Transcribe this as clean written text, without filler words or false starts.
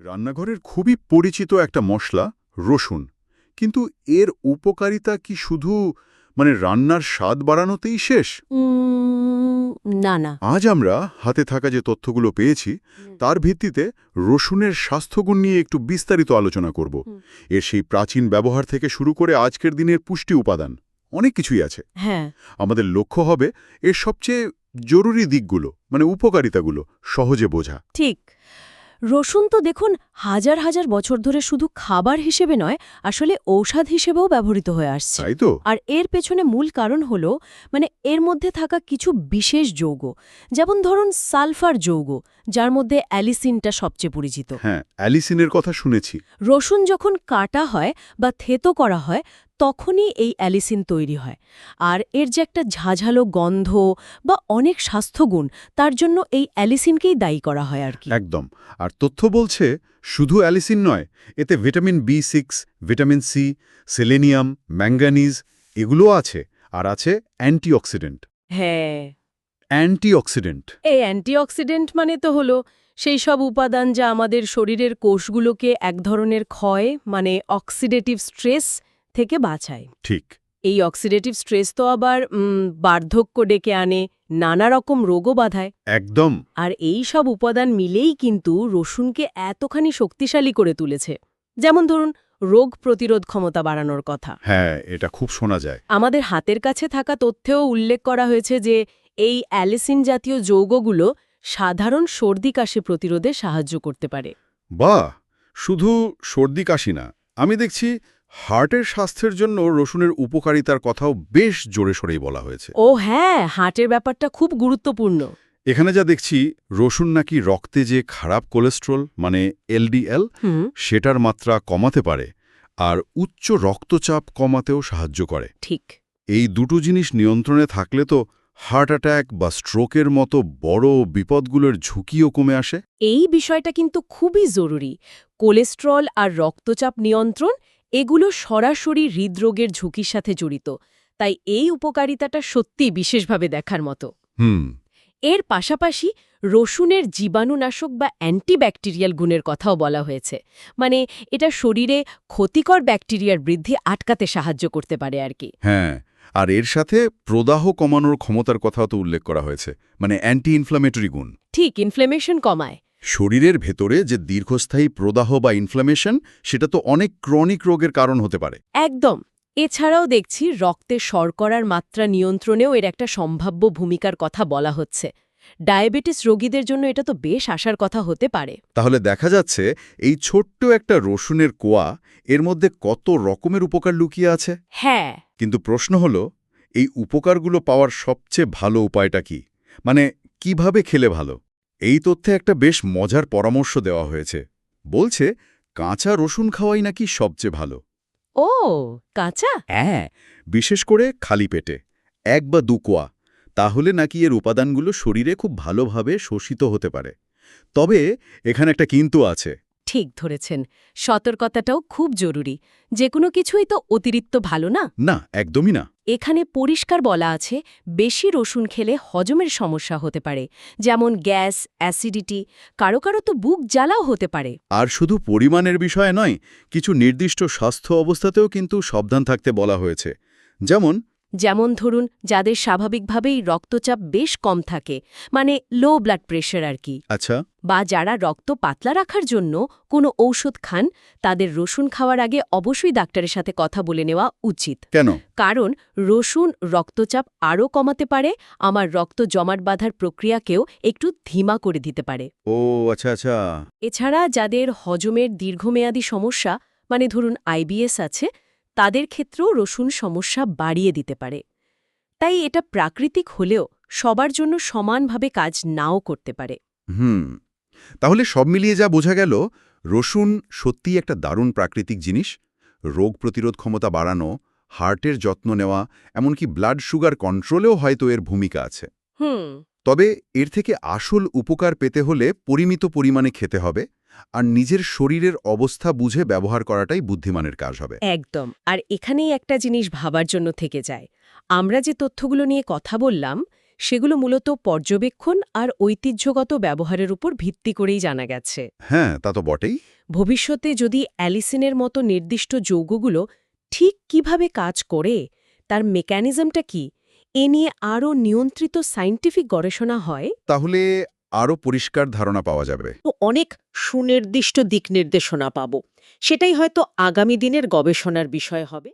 রান্নাঘরের খুবই পরিচিত একটা মশলা রসুন, কিন্তু এর উপকারিতা কি শুধু রান্নার স্বাদ বাড়ানোতেই শেষ? উম, না না। আজ আমরা হাতে থাকা যে তথ্যগুলো পেয়েছি তার ভিত্তিতে রসুনের স্বাস্থ্যগুণ নিয়ে একটু বিস্তারিত আলোচনা করব। এর সেই প্রাচীন ব্যবহার থেকে শুরু করে আজকের দিনের পুষ্টি উপাদান অনেক কিছুই আছে। হ্যাঁ, আমাদের লক্ষ্য হবে এর সবচেয়ে জরুরি দিকগুলো, উপকারিতাগুলো সহজে বোঝা। ঠিক। রসুন তো দেখুন হাজার হাজার বছর ধরে শুধু খাবার হিসেবে নয়, আসলে ঔষধ হিসেবেও ব্যবহৃত হয়ে আসছে। তাই তো? আর এর পেছনে মূল কারণ হলো এর মধ্যে থাকা কিছু বিশেষ যৌগ, যেমন ধরুন সালফার যৌগ, যার মধ্যে অ্যালিসিনটা সবচেয়ে পরিচিত। হ্যাঁ, অ্যালিসিনের কথা শুনেছি। রসুন যখন কাটা হয় বা থেতো করা হয় তখনই এই অ্যালিসিন তৈরি হয়। আর এর যে একটা ঝাঝালো গন্ধ বা অনেক স্বাস্থ্যগুণ, তার জন্য এই অ্যালিসিনকেই দায়ী করা হয় আর কি। একদম। আর তথ্য বলছে শুধু অ্যালিসিন নয়, এতে vitamin B6, vitamin C, selenium, manganese এগুলোও আছে। আর আছে অ্যান্টিঅক্সিডেন্ট। হ্যাঁ, অ্যান্টিঅক্সিডেন্ট এই অ্যান্টিঅক্সিডেন্ট মানে তো হলো সেই সব উপাদান যা আমাদের শরীরের কোষগুলোকে এক ধরনের ক্ষয় অক্সিডেটিভ স্ট্রেস থেকে বাঁচায়। ঠিক। এই অক্সিডেটিভ স্ট্রেস তো আবার বার্ধক্য ডেকে আনে, নানা রকম রোগও বাধায়। একদম। আর এই সব উপাদান মিলেই কিন্তু রসুনকে এতখানি শক্তিশালী করে তুলেছে। যেমন ধরুন রোগ প্রতিরোধ ক্ষমতা বাড়ানোর কথা। হ্যাঁ, এটা খুব শোনা যায়। আমাদের হাতের কাছে থাকা তথ্যেও উল্লেখ করা হয়েছে যে এই অ্যালিসিন জাতীয় যৌগগুলো সাধারণ সর্দি কাশি প্রতিরোধে সাহায্য করতে পারে। বাহ! শুধু সর্দি কাশি না, আমি দেখছি হার্টের স্বাস্থ্যের জন্য রসুনের উপকারিতার কথাও বেশ জোরে সোরেই বলা হয়েছে। ও হ্যাঁ, হার্টের ব্যাপারটা খুব গুরুত্বপূর্ণ। এখানে যা দেখছি, রসুন নাকি রক্তে যে খারাপ কোলেস্ট্রল LDL সেটার মাত্রা কমাতে পারে, আর উচ্চ রক্তচাপ কমাতেও সাহায্য করে। ঠিক। এই দুটো জিনিস নিয়ন্ত্রণে থাকলে তো হার্ট অ্যাটাক বা স্ট্রোকের মতো বড় বিপদগুলোর ঝুঁকিও কমে আসে। এই বিষয়টা কিন্তু খুবই জরুরি। কোলেস্ট্রল আর রক্তচাপ নিয়ন্ত্রণ এগুলো সরাসরি হৃদরোগের ঝুঁকির সাথে জড়িত, তাই এই উপকারিতাটা সত্যিই বিশেষভাবে দেখার মতো। হুম। এর পাশাপাশি রসুনের জীবাণুনাশক বা অ্যান্টিব্যাকটেরিয়াল গুণের কথাও বলা হয়েছে। এটা শরীরে ক্ষতিকর ব্যাকটেরিয়ার বৃদ্ধি আটকাতে সাহায্য করতে পারে আর কি। হ্যাঁ, আর এর সাথে প্রদাহ কমানোর ক্ষমতার কথাও তো উল্লেখ করা হয়েছে, অ্যান্টি ইনফ্ল্যামেটরি গুণ। ঠিক, ইনফ্লেমেশন কমায়। শরীরের ভেতরে যে দীর্ঘস্থায়ী প্রদাহ বা ইনফ্ল্যামেশন, সেটা তো অনেক ক্রনিক রোগের কারণ হতে পারে। একদম। এছাড়াও দেখছি রক্তে শর্করার মাত্রা নিয়ন্ত্রণেও এর একটা সম্ভাব্য ভূমিকার কথা বলা হচ্ছে। ডায়াবেটিস রোগীদের জন্য এটা তো বেশ আশার কথা হতে পারে। তাহলে দেখা যাচ্ছে এই ছোট্ট একটা রসুনের কোয়া, এর মধ্যে কত রকমের উপকার লুকিয়ে আছে। হ্যাঁ। কিন্তু প্রশ্ন হলো, এই উপকারগুলো পাওয়ার সবচেয়ে ভালো উপায়টা কি? কিভাবে খেলে ভালো? এই তথ্যে একটা বেশ মজার পরামর্শ দেওয়া হয়েছে। বলছে কাঁচা রসুন খাওয়াই নাকি সবচেয়ে ভালো। ও, কাঁচা? হ্যাঁ, বিশেষ করে খালি পেটে 1 বা 2 কোয়া, তাহলে নাকি এর উপাদানগুলো শরীরে খুব ভালোভাবে শোষিত হতে পারে। তবে এখানে একটা কিন্তু আছে। ঠিক ধরেছেন। সতর্কতাটাও খুব জরুরি। যে কোনো কিছুই তো অতিরিক্ত ভালো না। না, একদমই না। এখানে পরিষ্কার বলা আছে, বেশি রসুন খেলে হজমের সমস্যা হতে পারে, যেমন গ্যাস, অ্যাসিডিটি, কারো কারো তো বুক জ্বালাও হতে পারে। আর শুধু পরিমাণের বিষয় নয়, কিছু নির্দিষ্ট স্বাস্থ্য অবস্থাতেও কিন্তু সাবধান থাকতে বলা হয়েছে। যেমন ধরুন যাদের স্বাভাবিকভাবেই রক্তচাপ বেশ কম থাকে, লো ব্লাড প্রেশার আর কি, আচ্ছা। বা যারা রক্ত পাতলা রাখার জন্য কোনো ঔষধ খান, তাদের রসুন খাওয়ার আগে অবশ্যই ডাক্তারের সাথে কথা বলে নেওয়া উচিত। কেন? কারণ রসুন রক্তচাপ আরও কমাতে পারে, আমার রক্ত জমাট বাঁধার প্রক্রিয়াকেও একটু ধীমা করে দিতে পারে। ও আচ্ছা আচ্ছা। এছাড়া যাদের হজমের দীর্ঘমেয়াদী সমস্যা, ধরুন IBS আছে, তাদের ক্ষেত্রেও রসুন সমস্যা বাড়িয়ে দিতে পারে। তাই এটা প্রাকৃতিক হলেও সবার জন্য সমানভাবে কাজ নাও করতে পারে। হুম। তাহলে সব মিলিয়ে যা বোঝা গেল, রসুন সত্যিই একটা দারুণ প্রাকৃতিক জিনিস। রোগ প্রতিরোধ ক্ষমতা বাড়ানো, হার্টের যত্ন নেওয়া, এমনকি ব্লাড সুগার কন্ট্রোলেও হয়তো এর ভূমিকা আছে। তবে এর থেকে আসল উপকার পেতে হলে পরিমিত পরিমাণে খেতে হবে, আর নিজের শরীরের অবস্থা বুঝে ব্যবহার করাটাই বুদ্ধিমানের কাজ হবে। একদম। আর এখানেই একটা জিনিস ভাবার জন্য থেকে যায়। আমরা যে তথ্যগুলো নিয়ে কথা বললাম, সেগুলো মূলত পর্যবেক্ষণ আর ঐতিহ্যগত ব্যবহারের উপর ভিত্তি করেই জানা গেছে। হ্যাঁ, তা তো বটেই। ভবিষ্যতে যদি অ্যালিসিনের মতো নির্দিষ্ট যৌগগুলো ঠিক কিভাবে কাজ করে, তার মেকানিজমটা কি, এ নিয়ে আরও নিয়ন্ত্রিত সায়েন্টিফিক গবেষণা হয়, তাহলে আরও পরিষ্কার ধারণা পাওয়া যাবে। তো অনেক সুনির্দিষ্ট দিক নির্দেশনা পাব। সেটাই হয়তো আগামী দিনের গবেষণার বিষয় হবে।